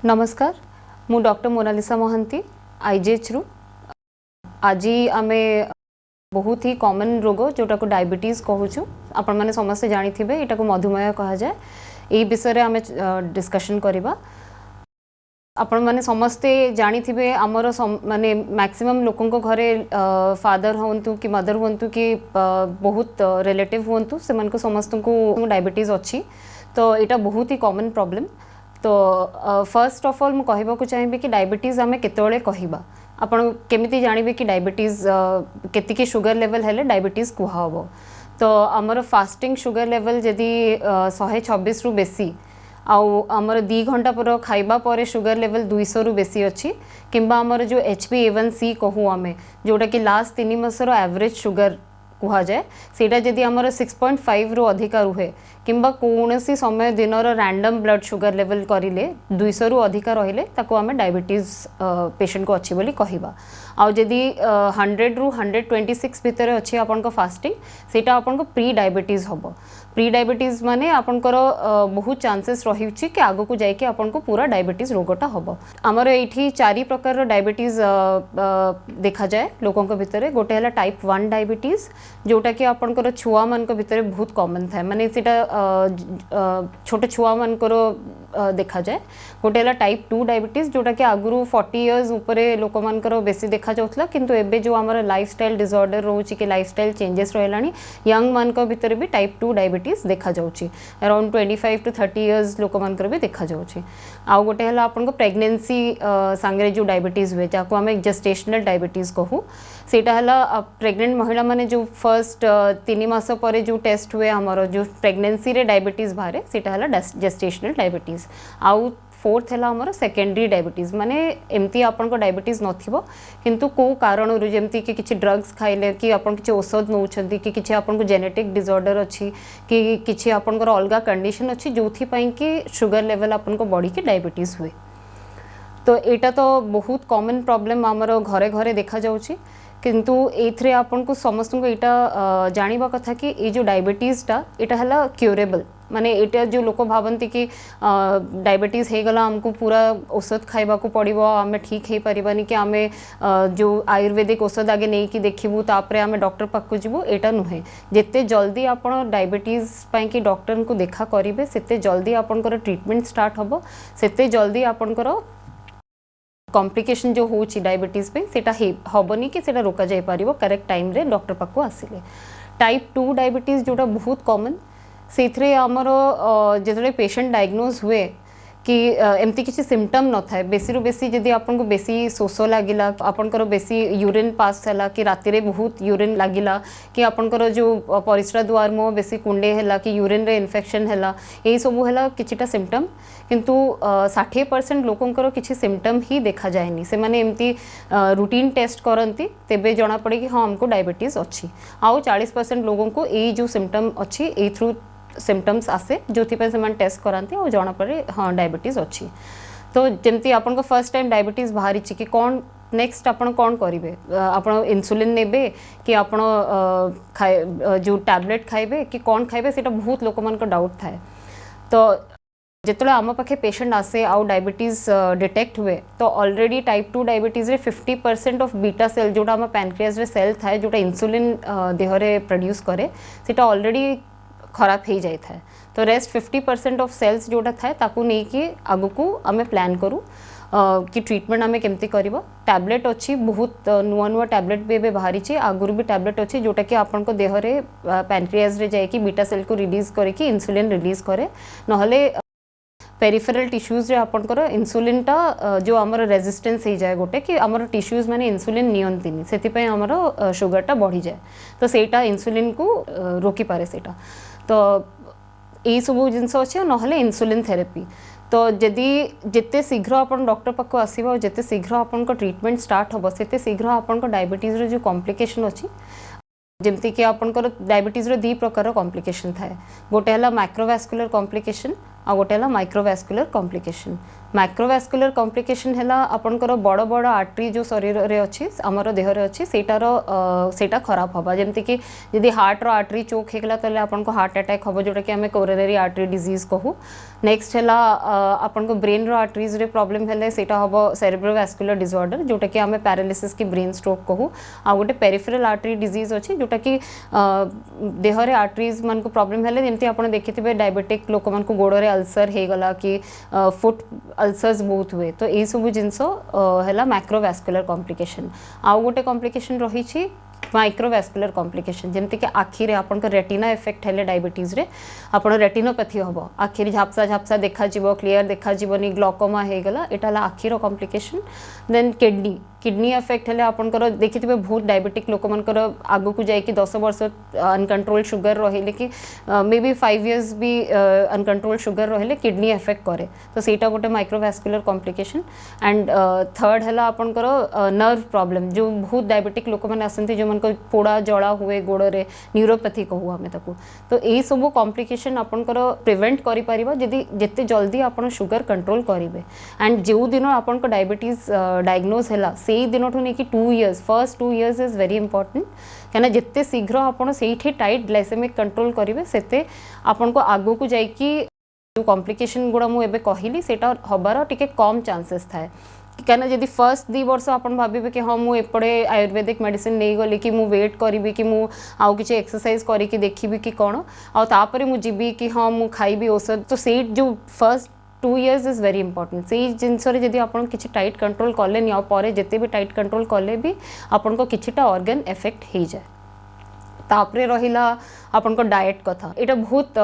नमस्कार मु doctor Mona Lisa Mahanti IGH रु आज आमे बहुत ही कॉमन रोग जोटा को डायबिटीज कहूँ आपण मैंने समस्ते जानी थे यहाँ को मधुमेह कहा जाए यही विषय आम डिस्कशन करवा आपण मैंने समस्ते जानी थे आमर माने मैक्सिमम लोकों घरे फादर हूँ कि मदर हूँ कि बहुत रिलेटिव हूँ से समस्त को डायबिटीज अच्छी तो यहाँ बहुत ही कॉमन प्रॉब्लम। तो फर्स्ट ऑफ ऑल मुझे कहवाक चाहिए कि डायबिटीज आम केतले कहवा आपड़ केमी जानवे कि डायबिटीज केतिकी शुगर लेवल हेले डायबिटीज कहब तो आमर फास्टिंग शुगर लेवल जदि 126 रु बेसी आमर 2 घंटा पर खाइबा पर शुगर लेवल 200 रु बेसी अच्छी किंबा आमर जो HbA1c कहूँ आम जोटा कि लास्ट 3 मासर एवरेज शुगर कह जाए सेटा जदि आमर 6.5 रु अधिका रुहे किंबा कौन सी समय दिन रैंडम ब्लड शुगर लेवल करें 200 रु अधिका रहिले ताको आमे डायबिटीज पेशेंट को अच्छी बोली कहवा आउ जदि 100 रु 126 भितर अच्छी आपन को फास्टिंग सेटा आपन को प्री डायबिटीज हम प्री डायबिटीज माने आपनकर बहुत चांसेस रही कि आगो को जाइए आपन को पूरा डायबिटीज रोगटा हम आमर ये 4 प्रकार डायबिटीज देखा जाए लोकों भितर गोटे है टाइप 1 डायबिटीज जोटा कि आपनकर छुआ मान भितर बहुत कॉमन था माने छोटे छुआ मानकर देखा जाए गोटे है टाइप 2 डायबिटीज जोटा कि आगुरी 40 इयर्स उपरे लोक मानकर बेसी देखा जाउथला किंतु एबे जो आमर लाइफस्टाइल डिसऑर्डर रोची कि लाइफस्टाइल चेंजेस रहलानी यंग मानक भितर भी टाइप 2 डायबिटीज देखा जाउची अराउंड 25 to 30 इयर्स लोक मानकर भी देखा जाउची। आउ गोटे है आपन को प्रेगनेंसी सांगरे जो डायबिटीज हुए जाको आम जेस्टेशनल डायबिटीज कहूँ सेटा है प्रेग्नेंट महिला माने जो फर्स्ट 3 मास पर जो टेस्ट हुए आमर जो प्रेगनेंसी रे डायबिटीज बाहर सेटा है जेस्टेशनल डायबिटीज आउ फोर्थ है आमर सेकेंडरी डायबिटीज माने एमती आपन को डायबिटीज नथिबो किंतु को कारण रु जेमती कि किछि ड्रग्स खाइले कि आपन किछि औषध नउछंती कि किछि आपन को जेनेटिक डिसऑर्डर अछि कि किछि आपन को अलगा कंडीशन अछि जोथि पई कि शुगर लेवल आपन को बॉडी के डायबिटीज हुए तो एटा तो बहुत कॉमन प्रॉब्लम आमर घरे घरे देखा जाउछि किंतु एथरे आपन को समस्त को यहाँ जानिबा कथा कि ये जो डायबिटीजटा यहाँ है क्यूरेबल माने एटा जो लोक भावती कि डायबिटीज हो गला आमको पूरा औषध खाइबा को पड़ो आम ठीक हो पारिबानी कि आम जो आयुर्वेदिक औषध आगे नहीं कि देखिबू तापरे आम डॉक्टर पाक जीवु एटा नुहे जिते जल्दी आपन डायबिटीज पाई कि डॉक्टर को देखा करेंगे सेते जल्दी आपनकर ट्रीटमेंट स्टार्ट हम सेते जल्दी आपनकर कॉम्प्लिकेशन जो होची डायबिटीज पे सेटा हेबनी कि सेटा रोका जाय पारिबो करेक्ट टाइम रे डॉक्टर पाक आसिले। टाइप 2 डायबिटीज जोटा बहुत कॉमन से आमर जो पेशेंट डायग्नोज हुए कि एमती किसी सिम्पटम न थाए बेसी रु बेसी जदि आपन को बेसी शोष लगिला आपनकर बेसी यूरिन पास है कि राति रे बहुत यूरिन लगिला कि आपनकर जो परिस्रा द्वार मुँह बेसी कुंडे है कि यूरिन रे इन्फेक्शन है यही सब है किछिटा सिम्पटम किंतु 60% लोकंकर किछि सिम्पटम ही देखा जाएनी से माने एमती रूटीन टेस्ट करती तेबे जना पड़े कि हाँ हमको डायबिटीज अच्छी आउ 40% लोगों को यही जो सिम्पटम अच्छी ए थ्रू सिम्पटम्स आसे जो से टेस्ट कराते और जना पड़े हाँ डायबिटीज अच्छी। तो जमती आपन को फर्स्ट टाइम डायबिटीज बाहरी कि कौन नेक्स्ट आपन कौन करेंगे आपन इंसुलिन नेबे कि आपन खाए जो टैबलेट खाइबे कि कौन खाइबे सेटा बहुत लोक मान डाउट थाए। तो जिते आम पाखे पेशेंट आसे आउ डायबिटीज डिटेक्ट हुए तो ऑलरेडी टाइप 2 डायबिटीज रे 50% ऑफ बीटा सेल जोटा आम पैनक्रियाज रे सेल थाए जोटा इंसुलिन देहरे प्रोड्यूस करे सेटा ऑलरेडी खराब हो जाए था तो रेस्ट 50% ऑफ सेल्स जोटा थाए ताकू नहीं कि आगु को आमे प्लान करूँ कि ट्रीटमेंट आमे केमती करबा। टैबलेट अच्छी बहुत नुआ नुआ टैबलेट भी एबे बाहरी आगुरी भी टैबलेट अच्छी जोटा कि आपन को देहरे पैनक्रियाज रे जाए कि बीटा सेल को रिलीज करे कि इंसुलिन रिलीज करे नहले पेरिफेरल टिश्यूज रे आपनकर इंसुलिन टा जो आमर रेजिस्टेंस हो जाए गोटे कि आमर टिश्यूज माने इंसुलिन नियंतिनी सेति आमर शुगर टा बढ़ी जाए तो सेटा इंसुलिन को रोकी पारे सेटा तो यही सब जिनस अच्छे नहले इंसुलिन थेरेपी तो जदि जिते शीघ्र आपन डॉक्टर पाक आसवा और जिते शीघ्र आपन को ट्रीटमेंट स्टार्ट हम से शीघ्र आपन को डायबिटीज रो जो कॉम्प्लिकेशन अच्छी जमती कि आपनकर डायबिटीज रो 2 प्रकार कॉम्प्लिकेशन थाए गोटे है माइक्रोवास्कुलर कॉम्प्लिकेशन आ गोटे है माइक्रोवास्कुलर कॉम्प्लिकेशन माइक्रोवास्कुलर कॉम्प्लिकेशन है आपंकर बड़ बड़ आर्टरी जो शरीर रे अच्छी आमर देह अच्छी सेटा खराब हवा जमती कि जदि हार्ट रो आर्टरी चोक होगला तेल आपको हार्ट अटैक हम जोटा कि आम कोरोनरी आर्टरी डिजीज कहू नेक्स्ट है आपन को ब्रेन रो आर्टरीज रे प्रॉब्लम है सेटा हम सेरेब्रोवास्कुलर डिसऑर्डर जोटा कि आम पैरालिसिस की ब्रेन स्ट्रोक कहू आ गोटे पेरिफेरल आर्टरी डिजीज अच्छी जोटा कि देह रे आर्टरीज मान को प्रॉब्लम है जमती आप देखिए डायबिटिक लोक मान को गोड़े अल्सर हो गला कि फुट अल्सर्स बहुत हुए तो यही सब जिनस है माइक्रोवास्कुलर कॉम्प्लिकेशन आउ गोटे कॉम्प्लिकेशन रही माइक्रोवास्कुलर कॉम्प्लिकेशन जमती कि आखिरे आपन का रेटिना इफेक्ट है डायबिटीज रे आपन रेटिनोपैथी हम आखिरी झापसा झापसा देखा क्लीयर देखा ग्लॉकोमा हो गला एटा आखिर कॉम्प्लिकेशन देन किडनी इफेक्ट है आपंकर देखिए बहुत डायबिटिक लोक मनकर आगु को जाकि 10 वर्ष अनकंट्रोल शुगर रहिले कि मे बी 5 years भी अनकंट्रोल शुगर रहिले किडनी इफेक्ट करे तो सेटा गोटे माइक्रोवास्कुलर कॉम्प्लिकेशन एंड थर्ड है आपंकर नर्व प्रॉब्लम जो बहुत डायबिटिक लोक मैंने आसती जो मन पोड़ा जला हुए गोड़े न्यूरोपैथी कहू आम तो यही सब कॉम्प्लिकेशन आपंकर प्रिवेंट करिपरिबा जदि जेते जल्दी आपन शुगर कंट्रोल करेंगे एंड जो दिन आपन को डायबिटीज डायग्नोज है से दिन नहीं कि 2 years first 2 years is very important कहीं जिते शीघ्र आपड़ से टाइट ग्लाइसेमिक कंट्रोल करेंगे से आपन को आगू को जाकि जो कॉम्प्लिकेशन गुड़ा मुझे कहली से हबार टिके कम चांसेस थाए कहीं जब फर्स्ट 2 वर्ष आप भावे कि हाँ मुझे आयुर्वेदिक मेडिसिन नहीं गली कि मुझे वेट करी कि आउ किसी एक्सरसाइज करके देखी कि कौन आउे मुझे कि हाँ मुझे खाइबी औषध तो से जो first 2 years is very important से जिनस जब आप किसी टाइट कंट्रोल कले आउे जिते भी टाइट कंट्रोल कले भी आपन को किछिटा ऑर्गन इफेक्ट हो जाए तापरे रहिला आपन को डाइट कथा एटा बहुत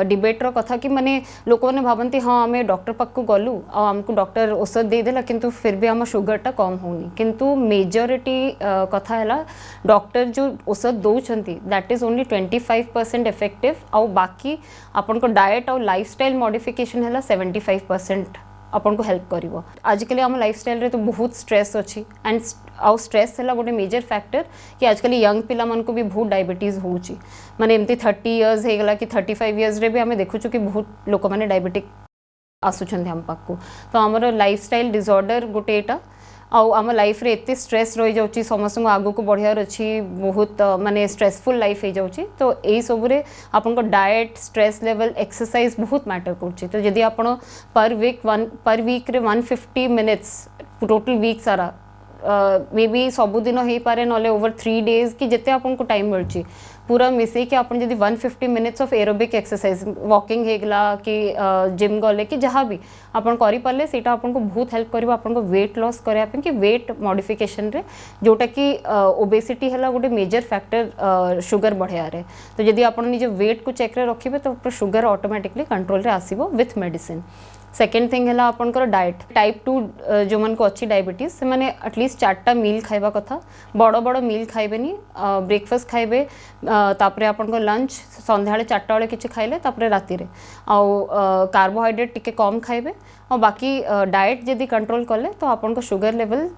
डिबेटर कथा कि माने लोक मैंने भावती हाँ आम डॉक्टर पाक को गलु आमको डॉक्टर औषध देदेला किंतु फिर भी आम शुगरटा कम होनी किंतु मेजोरिटी कथा है डॉक्टर जो औषध दौरान दैट इज ओनली 25% इफेक्टिव आउ बाकी आपन को डाइट और लाइफस्टाइल मॉडिफिकेशन है 75% आपन को हेल्प करिवो आजकल आम लाइफस्टाइल रे तो बहुत स्ट्रेस अच्छी एंड आउ स्ट्रेस है गोटे मेजर फैक्टर कि आजकल यंग पिला मन को भी बहुत डायबिटीज होची माने एमती 30 years हो गला कि 35 years रे भी आम देखुचु कि बहुत लोक माने डायबिटिक आसुछन्ति हम पाक तो आमर लाइफस्टाइल डिसऑर्डर गोटे एटा आम लाइफ रे एते स्ट्रेस रही जाउची समस्त आगु को बढ़ियार अच्छी बहुत माने स्ट्रेसफुल लाइफ हो जाउची तो यही सबरे आपन डाइट स्ट्रेस लेवल एक्सरसाइज बहुत मैटर करची तो जदि आपण पर वीक रे 150 minutes टोटल वीक सारा मे बी सबुदिन हो पारे ना ओवर 3 days कि जिते आपको टाइम मिलूँ पूरा मिसे कि आप 150 minutes of aerobic exercise walking होगला कि जिम गले कि जहाँ भी आप करें से आपको बहुत हेल्प कर आपको वेट लॉस करने कि वेट मॉडिफिकेशन रे जोटा कि ओबेसिटी है गोटे मेजर फैक्टर शुगर बढ़िया तो जदि आप निज वेट को चेक रखिए तो शुगर ऑटोमेटिकली कंट्रोल रे आसीबो विथ मेडिसिन सेकेंड थिंग है आपंकर डाइट टाइप 2 जो मन को अच्छी डायबिटीज से मैंने एटलिस्ट 4टा मील खाइबा कथा बड़ बड़ मील खाइबेनी ब्रेकफास्ट खाइबे तापरे आपंकर लंच संध्या 4टा बेले किछि खाइले तापरे राति रे आउ कार्बोहाइड्रेट टिके कम खाइबे और बाकी डाइट जदि कंट्रोल कले तो आपंकर शुगर लेवल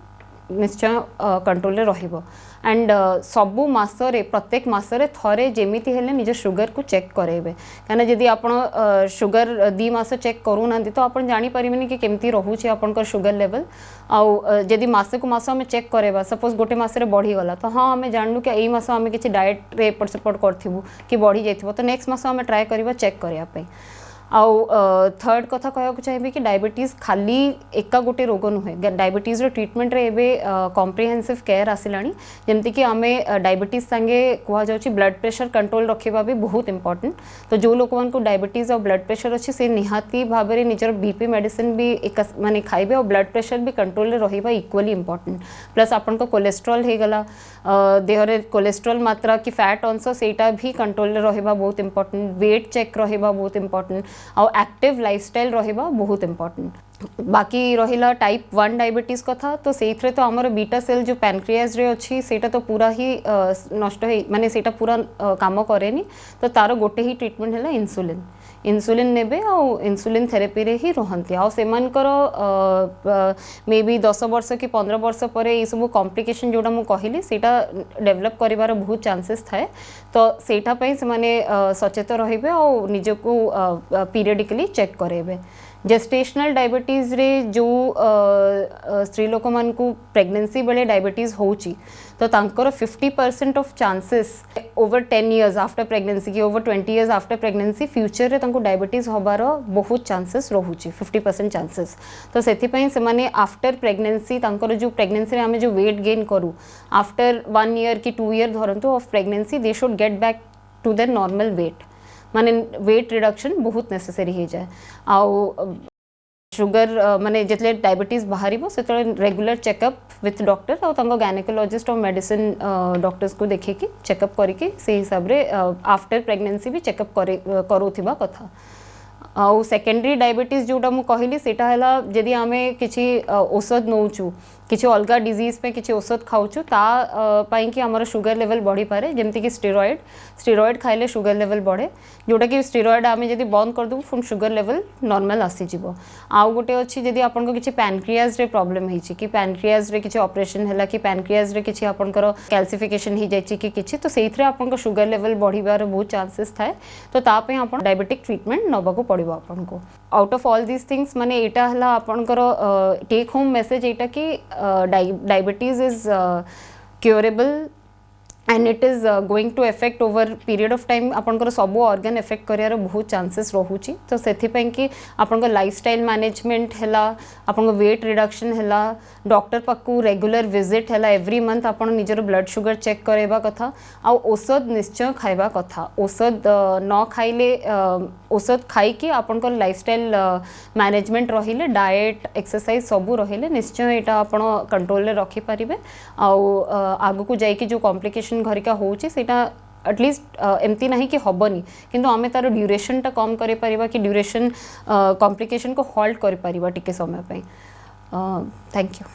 निश्चय कंट्रोल रे रहिबो एंड सबु मासरे प्रत्येक मासरे थरे जेमिति हेले निज शुगर को चेक करेबे कना जदि आपण शुगर 2 मास चेक करू ना तो आपण जानि परिबेनी कि केमती रहूची आपनकर शुगर लेवल आउ जदि मास को मास हम चेक करेबा सपोज गोटे मासरे बढ़ी गला तो हाँ आम जानलु कि एई मास हम किछि डाइट रे एपट सेपट करथिबु कि बढ़ी जाइथिबो तो नेक्स्ट मास हम ट्राई करबा चेक करिया पई आउ थर्ड कथा कहूँ चाहिए कि डायबिटीज खाली एका गोटे रोग नुहे डायबिटीज ट्रीटमेंट रे एबे कॉम्प्रिहेंसिव केयर आसिलानी जमती कि आमे डायबिटीज संगे कह जाउची ब्लड प्रेशर कंट्रोल रखिबा भी बहुत इंपोर्टेंट तो जो लोक मान को डायबिटीज और ब्लड प्रेशर अच्छी से निहाती भाव में निजर बीपी मेडिसिन भी एक माने खाइबे और ब्लड प्रेशर भी कंट्रोल रे रहिबा इक्वली इंपोर्टेंट प्लस आपन को कोलेस्ट्रॉल हो गला देह रे कोलेस्ट्रॉल मात्रा कि फैट अंश सेटा भी कंट्रोल रे रहिबा बहुत इंपोर्टेंट वेट चेक रहिबा बहुत इंपोर्टेंट और एक्टिव लाइफस्टाइल रहिबा बहुत इंपोर्टेंट बाकी रहिला टाइप 1 डायबिटीज कथा तो सेथरे तो हमर बीटा सेल जो पैनक्रियाज रे अच्छी सेटा तो पूरा ही नष्ट है माने सेटा पूरा काम करेनी तो तार गोटे ही ट्रीटमेंट है इंसुलिन इंसुलिन नेबे और इंसुलिन थेरेपी रे ही रहंती आ सेमानकर मे बी 10 वर्ष कि 15 वर्ष पर ये सब कॉम्प्लिकेशन जोड़ा मु कहली सेटा डेवलप करिवार बहुत चांसेस थाए तो सेटा पई से माने सचेत रहिबे और निजको पीरियडिकली चेक करेबे जेस्टेशनल डायबिटीज रे जो स्त्री लोक मान को प्रेगनेंसी बेले डायबिटीज होची तो तांकर 50% of chances over 10 years after pregnancy की over 20 years after pregnancy future रे तांको डायबिटीज होबार बहुत चांसेस रहूची 50% चांसेस तो सेथि पई से माने आफ्टर प्रेगनेंसी तांकर जो प्रेगनेंसी रे हमें जो वेट गेन करू आफ्टर 1 ईयर की 2 ईयर धरंतु of pregnancy they should get back to their normal weight माने वेट रिडक्शन बहुत नेसेसरी हो जाए आउ शुगर माने जितले डायबिटीज बाहर से रेगुलर चेकअप विथ डॉक्टर और तांको गायनेकोलॉजिस्ट और मेडिसिन डॉक्टर्स को देखे कि चेकअप करके से हिसाब रे आफ्टर प्रेगनेंसी भी चेकअप करूथिबा कथा आउ सेकेंडरी डायबिटीज जोटा मु कहली सेटा हला जदि आमे किछि औषध नौचु किछि अलगा डिजीज पे किछि औषध खाउछु ता पाई कि हमर शुगर लेवल बढ़ी पारे जेमति कि स्टेरॉइड खाइले शुगर लेवल बढ़े जोटा कि स्टेरॉइड आमे जदि बंद कर दउ फुन शुगर लेवल नॉर्मल आसी जिवो आउ गोटे अछि जदि आपन को किछि पैनक्रियाज रे प्रॉब्लम हिछि कि पैनक्रियाज रे किछि ऑपरेशन हला कि पैनक्रियाज रे किछि आपनकर कैल्सिफिकेशन ही जायछि कि किछि तो सेइथरे आपन को शुगर लेवल बढ़िबार बहुत चांसेस थाए तो ता पे आपन डायबिटिक ट्रीटमेंट नबाको पड़िबो आपन को out of all this things माने एटा हला आपनकर टेक होम मैसेज एटा कि diabetes is curable and it is going to affect over period of time आपनकर सबो ऑर्गन इफेक्ट करियार बहुत चांसेस रहूची तो सेथि पई कि आपनकर लाइफस्टाइल मैनेजमेंट हला आपनकर वेट रिडक्शन हला डॉक्टर पाकू रेगुलर विजिट हला एवरी मंथ आपन निजर ब्लड शुगर चेक करेबा कथा आ औषध निश्चय खाइबा कथा औषध न खाइले औषध खाई कि आपनकर लाइफस्टाइल मैनेजमेंट रहिले डाइट एक्सरसाइज सबू रहिले निश्चय एटा आपण कंट्रोल रे रखि परिबे आ आगु को जाई कि जो कॉम्प्लिकेशन घरिका होची सेटा एटलिस्ट एमती नहीं कि हबनी किंतु आमे तार ड्यूरेशन टा कम करे परिबा कि ड्यूरेशन कॉम्प्लिकेशन को हॉल्ट करे परिबा टिके समय पे थैंक यू।